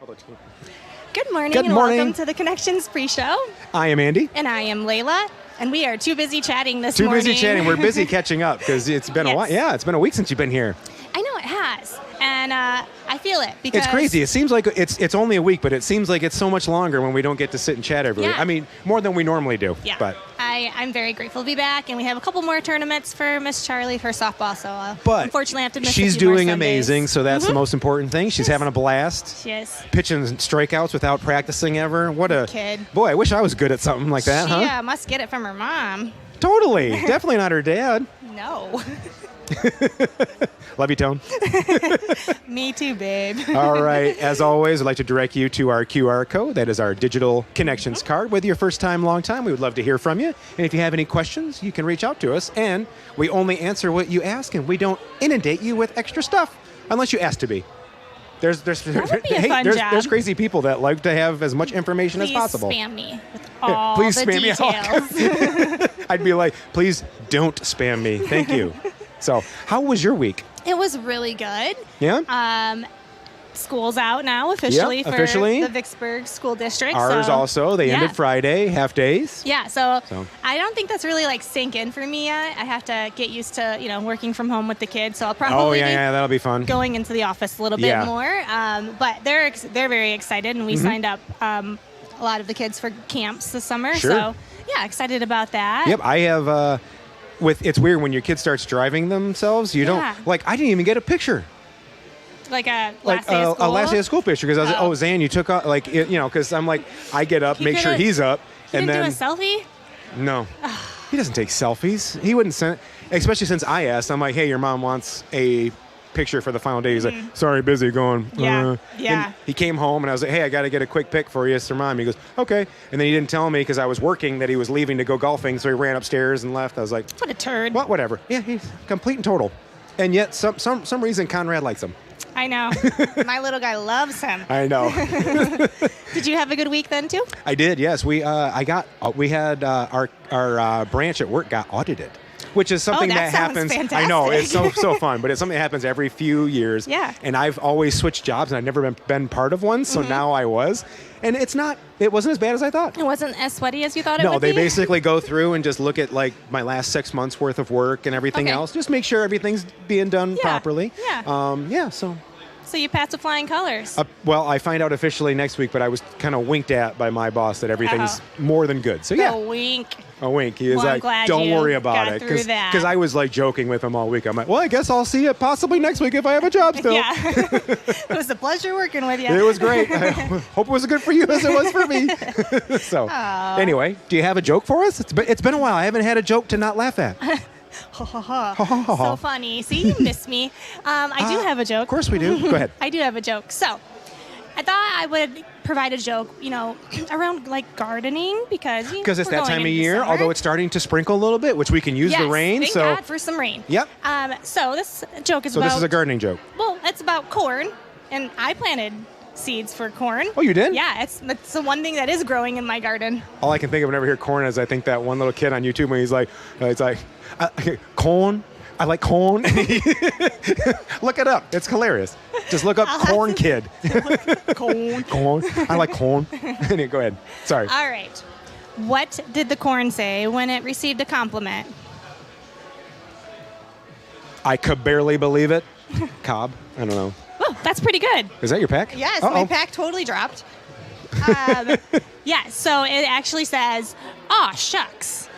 Good morning, Good and morning. welcome to the Connections PreShow. I am Andy. And I am Layla, and we are too busy chatting this Too morning. busy chatting. We're busy catching up because it's been a while. Yeah, it's been a week since you've been here. I know it has, and I feel it because It's crazy. It seems like it's only a week, but it seems like it's so much longer when we don't get to sit and chat every week. Yeah. I mean, more than we normally do. Yeah, But I'm very grateful to be back, and we have a couple more tournaments for Miss Charlie for softball. So unfortunately, I have to miss. she's a few more doing Sundays. amazing, so that's the most important thing. She's having a blast. She is. Pitching strikeouts without practicing ever. What a Kid. Boy, I wish I was good at something like that, huh? She must get it from her mom. Totally. Definitely not her dad. No. Love you, Tone. Me too, babe. All right. As always, I'd like to direct you to our QR code. That is our digital connections card. Whether you're first time, long time, we would love to hear from you. And if you have any questions, you can reach out to us. And we only answer what you ask, and we don't inundate you with extra stuff unless you ask to be. There's That would be a fun job. there's crazy people that like to have as much information Please as possible. spam me with all Please the spam details. me. I'd be like, please don't spam me. Thank you. So, how was your week? It was really good. Yeah. School's out now officially Yep, for officially. the Vicksburg School District. Ours so, also. They yeah. ended Friday, half days. Yeah, so So. I don't think that's really like sink in for me yet. I have to get used to working from home with the kids. So I'll probably Oh, be yeah, that'll be fun. going into the office a little Yeah. bit more. But they're very excited, and we signed up a lot of the kids for camps this summer. Sure. So yeah, excited about that. Yep, I have. It's weird when your kid starts driving themselves. You Yeah. don't I didn't even get a picture. Like a Like last day of school. a last day of school picture because I was Oh. Zan, you took off because I'm like I get up, He make sure couldn't- he's up, You and didn't then do a selfie? no, he doesn't take selfies. He wouldn't send, especially since I asked. I'm like, hey, your mom wants a picture for the final day. He's like, sorry, busy going. Yeah, yeah. And he came home and I was like, hey, I got to get a quick pic for you, sir, mom. He goes, okay. And then he didn't tell me because I was working that he was leaving to go golfing, so he ran upstairs and left. I was like, What a turd. well, whatever. Yeah, he's complete and total. And yet, some reason Conrad likes him. I know. My little guy loves him. I know. Did you have a good week then too? I did. Yes, we had our branch at work got audited, which is something that that sounds happens. I know it's fantastic. so fun, but it's something that happens every few years. Yeah. And I've always switched jobs, and I've never been part of one. So now I was, and it wasn't as bad as I thought. It wasn't as sweaty as you thought it No, would they be? basically go through and just look at like my last 6 months worth of work and everything Okay. else. Just make sure everything's being done properly. Yeah. So So you passed with flying colors. well, I find out officially next week, but I was kind of winked at by my boss that everything's more than good. So yeah, A wink. a wink. He is Well, I'm like, glad don't you worry about got it. through that. Because I was like joking with him all week. I'm like, well, I guess I'll see you possibly next week if I have a job still. Yeah. It was a pleasure working with you. It was great. I hope it was as good for you as it was for me. So anyway, do you have a joke for us? It's been a while. I haven't had a joke to not laugh at. So funny. See, you missed me. I do have a joke. Of course we do. Go ahead. I do have a joke. So I thought I would provide a joke, around like gardening because Because it's that time of year, although it's starting to sprinkle a little bit, which we can use the rain. Thank So God for some rain. Yep. So this joke is So about. this is a gardening joke. Well, it's about corn, and I planted seeds for corn. Oh, you did? Yeah, it's the one thing that is growing in my garden. All I can think of whenever I hear corn is I think that one little kid on YouTube when he's like, corn. I like corn. Look it up. It's hilarious. Just look up corn kid. Corn. Corn. I like corn. Anyway, go ahead. Sorry. All right. What did the corn say when it received a compliment? I could barely believe it. Cobb. I don't know. Oh, that's pretty good. Is that your pack? Yes, Uh-oh. my pack totally dropped. Yeah, so it actually says, "Aw, shucks."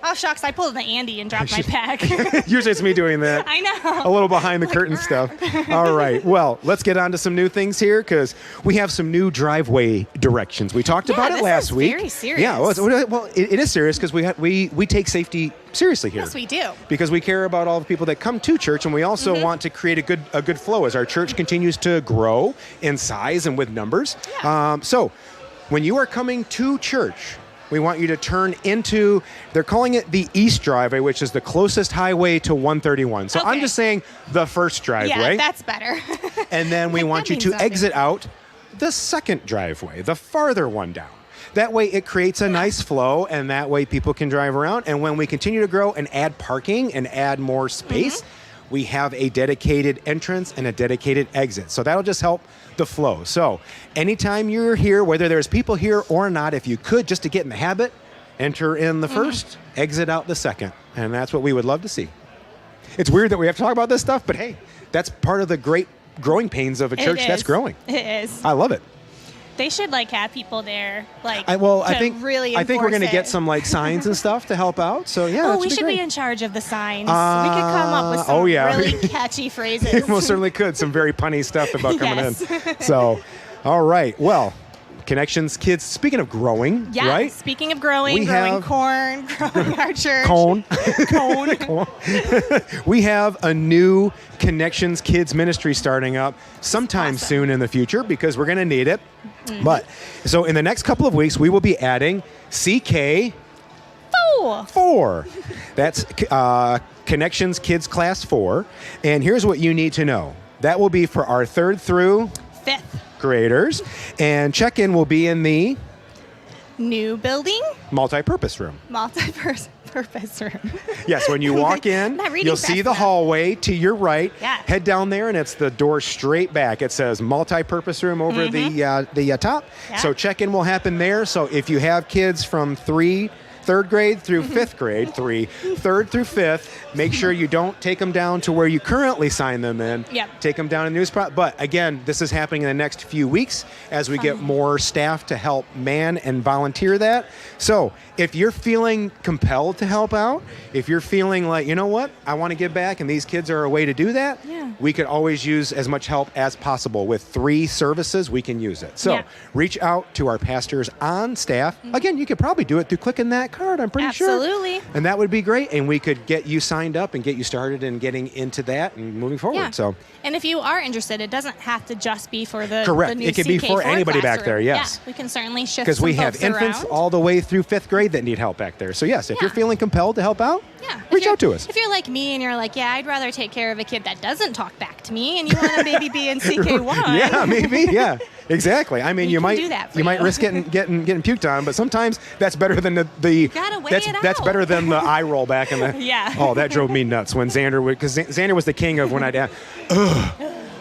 Oh, shucks, I pulled the Andy and dropped my pack. Usually it's me doing that. I A know. little behind the curtain stuff. All right. Well, let's get on to some new things here because we have some new driveway directions. We talked about it this last is week. very serious. Yeah. Well, it is serious because we take safety seriously here. Yes, we do. Because we care about all the people that come to church, and we also want to create a good flow as our church continues to grow in size and with numbers. Yeah. So when you are coming to church, we want you to turn into, they're calling it the East Driveway, which is the closest highway to 131. So I'm Okay. just saying the first driveway. Yeah, that's better. And then we Like, want that you to means nothing. exit out the second driveway, the farther one down. That way it creates a nice flow, and that way people can drive around. And when we continue to grow and add parking and add more space, we have a dedicated entrance and a dedicated exit. So that'll just help the flow. So anytime you're here, whether there's people here or not, if you could, just to get in the habit, enter in the first, exit out the second. And that's what we would love to see. It's weird that we have to talk about this stuff, but hey, that's part of the great growing pains of a church that's growing. It is. I love it. They should like have people there, like I think really. I think we're going to enforce get it. some like signs and stuff to help out. So yeah, that we should great. be in charge of the signs. We could come up with some really catchy phrases. You most certainly could. Some very punny stuff about coming Yes. in. So, all right. Well, Connections Kids, speaking of growing, Yeah. right? Speaking of growing, We growing have- corn, growing our church. Cone. Cone. We have a new Connections Kids ministry starting up sometime Awesome. soon in the future because we're going to need it. But so in the next couple of weeks, we will be adding CK4. Ooh. That's Connections Kids Class 4. And here's what you need to know. That will be for our 3rd through 5th. graders. And check-in will be in the New building, multi-purpose room. multi-purpose room. Yes, when you walk in, Not reading you'll fast see the enough. hallway to your right. Yeah. Head down there, and it's the door straight back. It says multi-purpose room over the top. Yeah. So check-in will happen there. So if you have kids from 3rd grade through 5th grade, 3rd through 5th, make sure you don't take them down to where you currently sign them in. Yep. Take them down in the new spot. But again, this is happening in the next few weeks as we get more staff to help man and volunteer that. So if you're feeling compelled to help out, if you're feeling like, you know what, I want to give back and these kids are a way to do that, we could always use as much help as possible. With 3 services, we can use it. So reach out to our pastors on staff. Again, you could probably do it through clicking that card, I'm pretty sure. Absolutely. And that would be great. And we could get you signed up and get you started and getting into that and moving forward. Yeah. So And if you are interested, it doesn't have to just be for the Correct. The new It could be for CK4 anybody back classroom. there, yes. Yeah, we can certainly shift because we some have folks infants around. all the way through 5th grade that need help back there. So yes, if you're Yeah. feeling compelled to help out, Yeah. If reach you're- out to us. If you're like me and you're like, yeah, I'd rather take care of a kid that doesn't talk back to me, and you want to maybe be in CK1. Yeah, maybe. Yeah, exactly. I mean, We you can might do that for you might you. risk getting puked on, but sometimes that's better than the gotta weigh that's it that's out. better than the eye roll back in the. Yeah. Oh, that drove me nuts when Xander would, because Xander was the king of when I'd ask, ugh.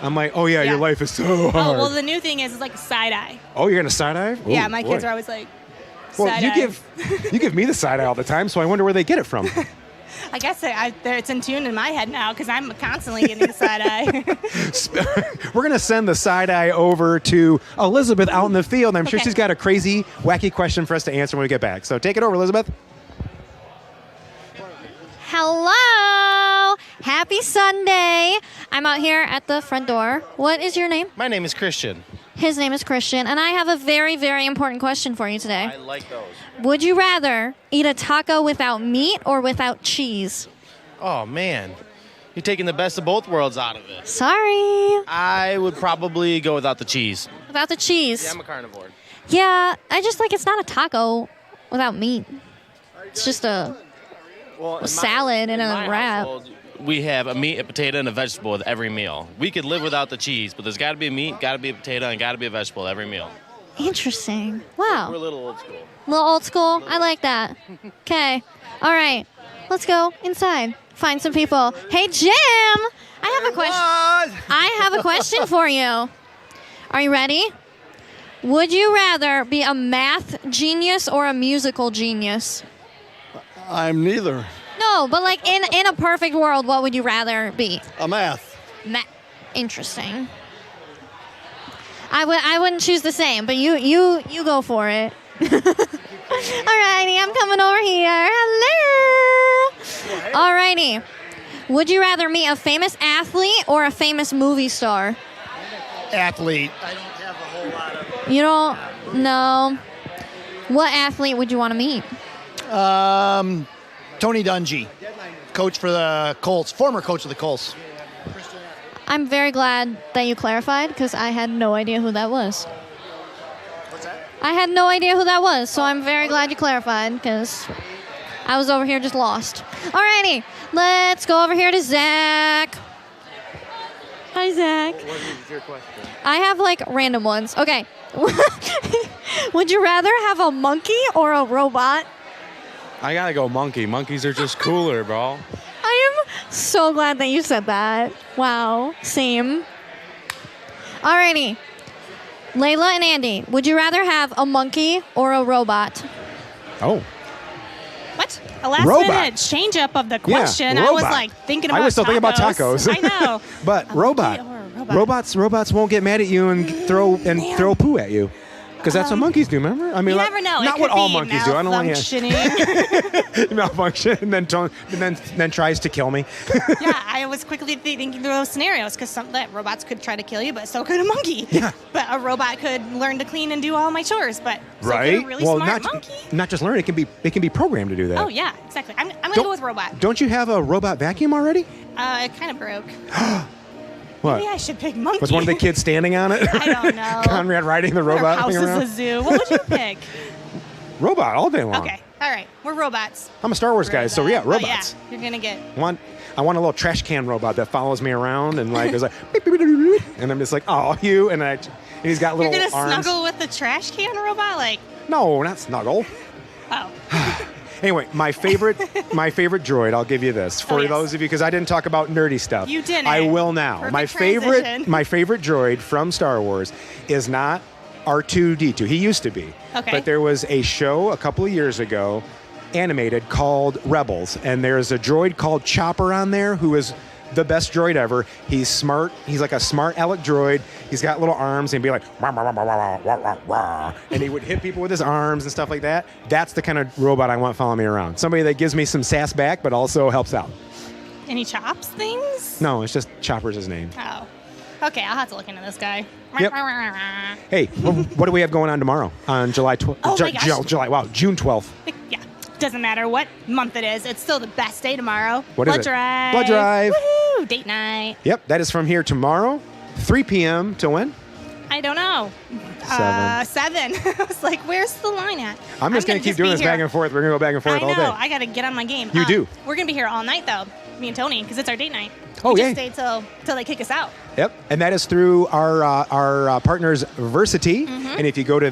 I'm like, oh yeah, Yeah. your life is so hard. Oh, well, the new thing is it's like side eye. Oh, you're gonna side eye? Yeah, my kids are always like, Well, side you eye. give me the side eye all the time, so I wonder where they get it from. I guess it's in tune in my head now because I'm constantly getting the side eye. We're going to send the side eye over to Elizabeth out in the field. I'm sure Okay. she's got a crazy, wacky question for us to answer when we get back. So take it over, Elizabeth. Hello! Happy Sunday! I'm out here at the front door. What is your name? My name is Christian. His name is Christian, and I have a very, very important question for you today. I like those. Would you rather eat a taco without meat or without cheese? Oh, man. You're taking the best of both worlds out of it. Sorry. I would probably go without the cheese. Without the cheese. Yeah, I'm a carnivore. Yeah, I just like it's not a taco without meat. It's just a Well, in salad and in a my wrap. household, we have a meat, a potato, and a vegetable with every meal. We could live without the cheese, but there's got to be a meat, got to be a potato, and got to be a vegetable every meal. Interesting. We're a Wow. little old school. A little old school. I like that. Okay. All right. Let's go inside. Find some people. Hey, Jim. I have a question. I have a question for you. Are you ready? Would you rather be a math genius or a musical genius? I'm neither. No, but like in a perfect world, what would you rather be? A math. Interesting. I wouldn't choose the same, but you go for it. Alrighty, I'm coming over here. Hello. Alrighty. Would you rather meet a famous athlete or a famous movie star? Athlete. You don't know. What athlete would you want to meet? Tony Dungy, coach for the Colts, former coach of the Colts. I'm very glad that you clarified because I had no idea who that was. What's that? I had no idea who that was, so I'm very glad you clarified because I was over here just lost. Alrighty, let's go over here to Zach. Hi, Zach. What is your question? I have like random ones. Okay. Would you rather have a monkey or a robot? I gotta go monkey. Monkeys are just cooler, bro. I am So glad that you said that. Wow. Same. Alrighty. Layla and Andy, would you rather have a monkey or a robot? Oh. What? A last Robot. minute change up of the question. I was robot. like thinking about I was still thinking about tacos. I know. But A robot. monkey or a robot. Robots won't get mad at you and throw poo at you. Because that's what monkeys do, remember? I mean, You like, never know. Not it what could all be monkeys do. I don't want malfunctioning. malfunction and then tries to kill me. Yeah, I was quickly thinking through those scenarios because some that robots could try to kill you, but so could a monkey. Yeah. But a robot could learn to clean and do all my chores, but so Right? could a really well, smart not monkey. not just learn. It can be programmed to do that. Oh yeah, exactly. I'm gonna go with robot. Don't you have a robot vacuum already? It kind of broke. What? Maybe I should pick monkey. Was one of the kids standing on it? I don't know. Conrad riding the Our robot house thing is around? a zoo. What would you pick? Robot all day long. Okay, all right. We're robots. I'm a Star Wars guy, so yeah, Robot. robots. Oh, yeah. You're gonna get. I want a little trash can robot that follows me around and like is like, beep, beep, beep, beep, beep, and I'm just like, oh, you, and he's got little You're gonna arms. snuggle with the trash can robot, like. No, not snuggle. Oh. Anyway, my favorite droid. I'll give you this for yes. those of you because I didn't talk about nerdy stuff. You didn't. I will now. Perfect transition. My favorite droid from Star Wars is not R2-D2. He used to be. Okay. But there was a show a couple of years ago, animated, called Rebels, and there's a droid called Chopper on there who is the best droid ever. He's smart. He's like a smart aleck droid. He's got little arms and he'd be like, wah, wah, wah, wah, wah, wah, wah, and he would hit people with his arms and stuff like that. That's the kind of robot I want following me around. Somebody that gives me some sass back, but also helps out. Any chops things? No, it's just Chopper's his name. Oh. Okay, I'll have to look into this guy. Yep. Hey, what do we have going on tomorrow on July 12th? Oh my gosh. June 12th. Yeah. Doesn't matter what month it is. It's still the best day tomorrow. What is Blood it? drive. Blood drive. Woohoo! Date night. Yep, that is from here tomorrow, 3 p.m. to when? I don't know. 7. I was like, where's the line at? I'm just going to keep doing this back and forth. We're going to go back and forth I all know. day. I got to get on my game. You do. We're going to be here all night, though, me and Tony, because it's our date night. Oh, we yay. just stay till they kick us out. Yep, and that is through our partners Versity. And if you go to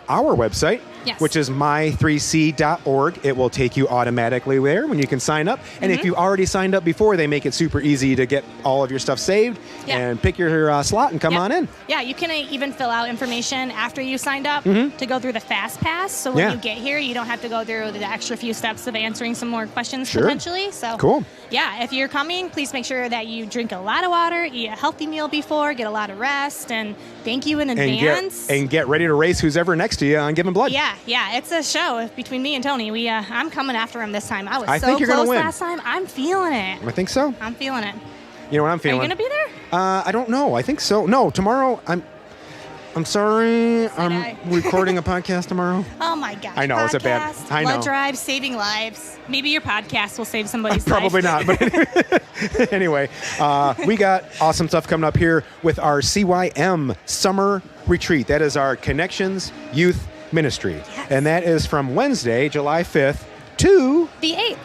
our website, Yes. which is my3c.org, it will take you automatically there when you can sign up. And if you already signed up before, they make it super easy to get all of your stuff saved and pick your slot and come Yep. on in. Yeah, you can even fill out information after you signed up to go through the Fast Pass. So when you get here, you don't have to go through the extra few steps of answering some more questions potentially. So Cool. Yeah, if you're coming, please make sure that you drink a lot of water, eat a healthy meal before, get a lot of rest, and thank you in advance. And get ready to race who's ever next to you on Giving Blood. Yeah, it's a show between me and Tony. I'm coming after him this time. I was I so think you're gonna close win. last time. I'm feeling it. I think so. I'm feeling it. You know what I'm Are feeling? you gonna be there? I don't know. I think so. No, tomorrow I'm sorry. I'm recording a podcast tomorrow. Oh my gosh. I know, it's a bad- Podcast, I know. Blood drive, saving lives. Maybe your podcast will save somebody's Probably life. not. But anyway, we got awesome stuff coming up here with our CYM Summer Retreat. That is our Connections Youth Ministry. Yes. And that is from Wednesday, July 5th to... The 8th.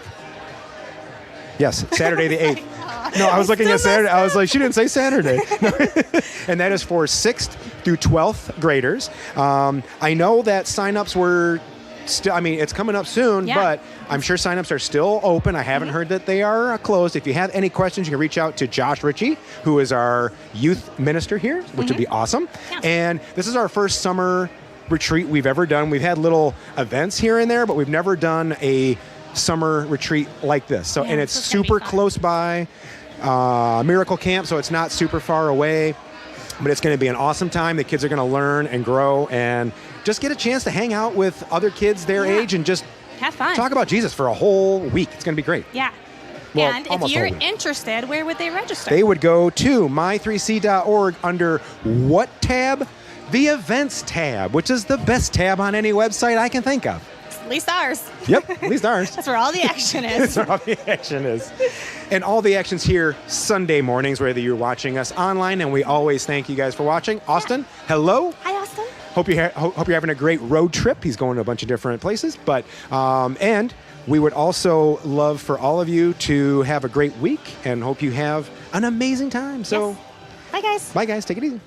Yes, Saturday the 8th. No, I was looking at Saturday. I was like, she didn't say Saturday. And that is for 6th through 12th graders. I know that signups were still, it's coming up soon, but I'm sure signups are still open. I haven't heard that they are closed. If you have any questions, you can reach out to Josh Ritchie, who is our youth minister here, which would be awesome. Yeah. And this is our first summer retreat we've ever done. We've had little events here and there, but we've never done a summer retreat like this. So, and it's super close by, Miracle Camp, so it's not super far away, but it's going to be an awesome time. The kids are going to learn and grow and just get a chance to hang out with other kids their age and just have fun. Talk about Jesus for a whole week. It's going to be great. Yeah. Well, and if almost you're a whole week. interested, where would they register? They would go to my3c.org under what tab? The events tab, which is the best tab on any website I can think of. At least ours. Yep, at least ours. That's where all the action is. That's where all the action is. And all the action's here Sunday mornings, whether you're watching us online, and we always thank you guys for watching. Austin, hello. Hi, Austin. Hope you're having a great road trip. He's going to a bunch of different places. But and we would also love for all of you to have a great week and hope you have an amazing time. So Bye, guys. bye, guys. Take it easy.